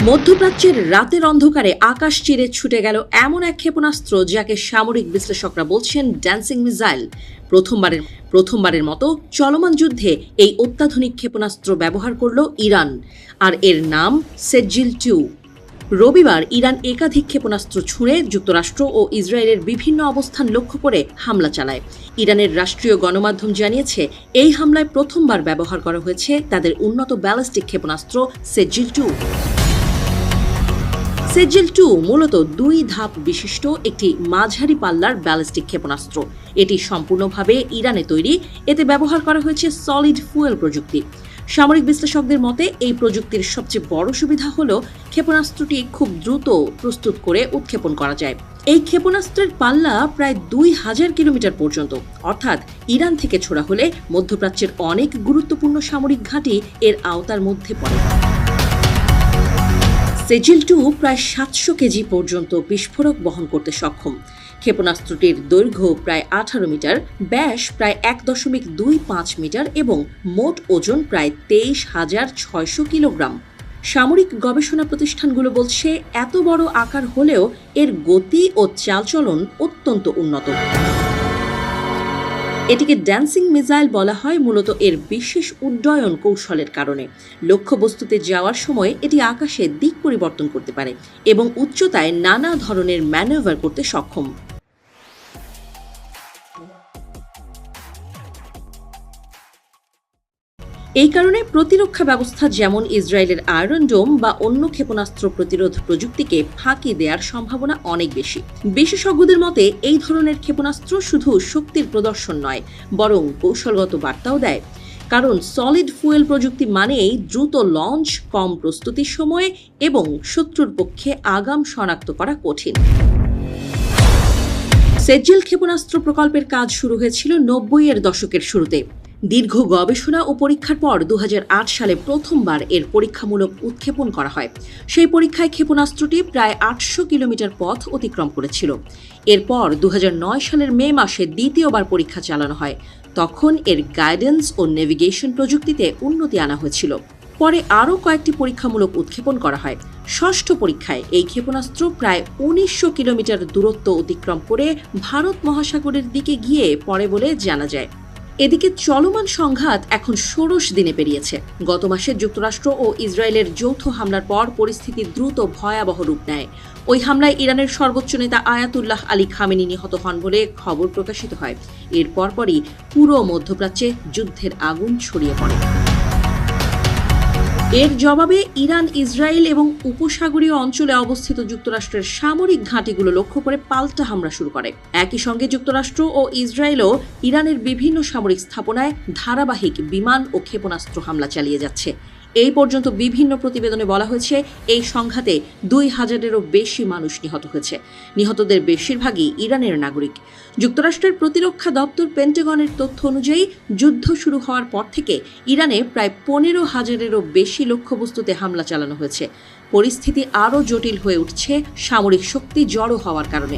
মধ্যপ্রাচ্যের রাতের অন্ধকারে আকাশ চিরে ছুটে গেল এমন এক ক্ষেপণাস্ত্র যাকে সামরিক বিশ্লেষকরা বলছেন ড্যান্সিং মিসাইল। প্রথমবারের মতো চলমান যুদ্ধে এই অত্যাধুনিক ক্ষেপণাস্ত্র ব্যবহার করল ইরান, আর এর নাম সেজিল-2। রবিবার ইরান একাধিক ক্ষেপণাস্ত্র ছুঁড়ে যুক্তরাষ্ট্র ও ইসরায়েলের বিভিন্ন অবস্থান লক্ষ্য করে হামলা চালায়। ইরানের রাষ্ট্রীয় গণমাধ্যম জানিয়েছে, এই হামলায় প্রথমবার ব্যবহার করা হয়েছে তাদের উন্নত ব্যালিস্টিক ক্ষেপণাস্ত্র সেজিল-2। সেজিল-2 মূলত 2 ধাপ বিশিষ্ট একটি মাঝারি পাল্লার ব্যালিস্টিক ক্ষেপণাস্ত্র। এটি সম্পূর্ণভাবে ইরানে তৈরি। এতে ব্যবহার করা হয়েছে সলিড ফুয়েল প্রযুক্তি। সামরিক বিশ্লেষকদের মতে এই প্রযুক্তির সবচেয়ে বড় সুবিধা হল ক্ষেপণাস্ত্রটি খুব দ্রুত প্রস্তুত করে উৎক্ষেপণ করা যায়। এই ক্ষেপণাস্ত্রের পাল্লা প্রায় 2000 কিলোমিটার পর্যন্ত, অর্থাৎ ইরান থেকে ছোড়া হলে মধ্যপ্রাচ্যের অনেক গুরুত্বপূর্ণ সামরিক ঘাঁটি এর আওতার মধ্যে পড়ে। সেজিল-2 প্রায় 700 কেজি পর্যন্ত বিস্ফোরক বহন করতে সক্ষম। ক্ষেপণাস্ত্রটির দৈর্ঘ্য প্রায় 18 মিটার, ব্যাস প্রায় 1.25 মিটার এবং মোট ওজন প্রায় 23,600 কিলোগ্রাম। সামরিক গবেষণা প্রতিষ্ঠানগুলো বলছে, এত বড় আকার হলেও এর গতি ও চালচলন অত্যন্ত উন্নত। এটিকে ড্যান্সিং মিসাইল বলা হয় মূলত এর বিশেষ উড্ডয়ন কৌশলের কারণে। লক্ষ্যবস্তুতে যাওয়ার সময় এটি আকাশে দিক পরিবর্তন করতে পারে এবং উচ্চতায় নানা ধরনের ম্যানুভার করতে সক্ষম। এই কারণে প্রতিরক্ষা ব্যবস্থা যেমন ইসরায়েলের আয়রন ডোম বা অন্য ক্ষেপণাস্ত্র প্রতিরোধ প্রযুক্তিকে ফাঁকি দেওয়ার সম্ভাবনা অনেক বেশি। বিশেষজ্ঞদের মতে এই ধরনের ক্ষেপণাস্ত্র শুধু শক্তির প্রদর্শন নয়, বরং কৌশলগত বার্তাও দেয়। কারণ সলিড ফুয়েল প্রযুক্তি মানেই দ্রুত লঞ্চ, কম প্রস্তুতির সময় এবং শত্রুর পক্ষে আগাম শনাক্ত করা কঠিন। সেজিল ক্ষেপণাস্ত্র প্রকল্পের কাজ শুরু হয়েছিল 90-এর দশকের শুরুতে। দীর্ঘ গবেষণা ও পরীক্ষার পর 2008 সালে প্রথমবার এর পরীক্ষামূলক উৎক্ষেপণ করা হয়। সেই পরীক্ষায় ক্ষেপণাস্ত্রটি প্রায় 800 কিলোমিটার পথ অতিক্রম করেছিল। এরপর 2009 সালের মে মাসে দ্বিতীয়বার পরীক্ষা চালানো হয়। তখন এর গাইডেন্স ও নেভিগেশন প্রযুক্তিতে উন্নতি আনা হয়েছিল। পরে আরও কয়েকটি পরীক্ষামূলক উৎক্ষেপণ করা হয়। ষষ্ঠ পরীক্ষায় এই ক্ষেপণাস্ত্র প্রায় 1900 কিলোমিটার দূরত্ব অতিক্রম করে ভারত মহাসাগরের দিকে গিয়ে পড়ে বলে জানা যায়। এদিকে চলমান সংঘাত এখন ষোড়শ দিনে পেরিয়েছে। গত মাসে যুক্তরাষ্ট্র ও ইসরায়েলের যৌথ হামলার পর পরিস্থিতি দ্রুত ভয়াবহ রূপ নেয়। ওই হামলায় ইরানের সর্বোচ্চ নেতা আয়াতুল্লাহ আলী খামেনি নিহত হন বলে খবর প্রকাশিত হয়। এর পরপরই পুরো মধ্যপ্রাচ্যে যুদ্ধের আগুন ছড়িয়ে পড়ে। এর জবাবে ইরান, ইসরায়েল এবং উপসাগরীয় অঞ্চলে অবস্থিত যুক্তরাষ্ট্রের সামরিক ঘাঁটিগুলো লক্ষ্য করে পাল্টা হামলা শুরু করে। একই সঙ্গে যুক্তরাষ্ট্র ও ইসরায়েলও ইরানের বিভিন্ন সামরিক স্থাপনায় ধারাবাহিক বিমান ও ক্ষেপণাস্ত্র হামলা চালিয়ে যাচ্ছে। এই পর্যন্ত বিভিন্ন প্রতিবেদনে বলা হয়েছে, এই সংঘাতে 2000-এরও বেশি মানুষ নিহত হয়েছে। নিহতদের বেশিরভাগই ইরানের নাগরিক। যুক্তরাষ্ট্রের প্রতিরক্ষা দপ্তর পেন্টাগনের তথ্য অনুযায়ী যুদ্ধ শুরু হওয়ার পর থেকে ইরানে প্রায় 15,000-এরও বেশি লক্ষ্যবস্তুতে হামলা চালানো হয়েছে। পরিস্থিতি আরও জটিল হয়ে উঠছে সামরিক শক্তি জড়ো হওয়ার কারণে।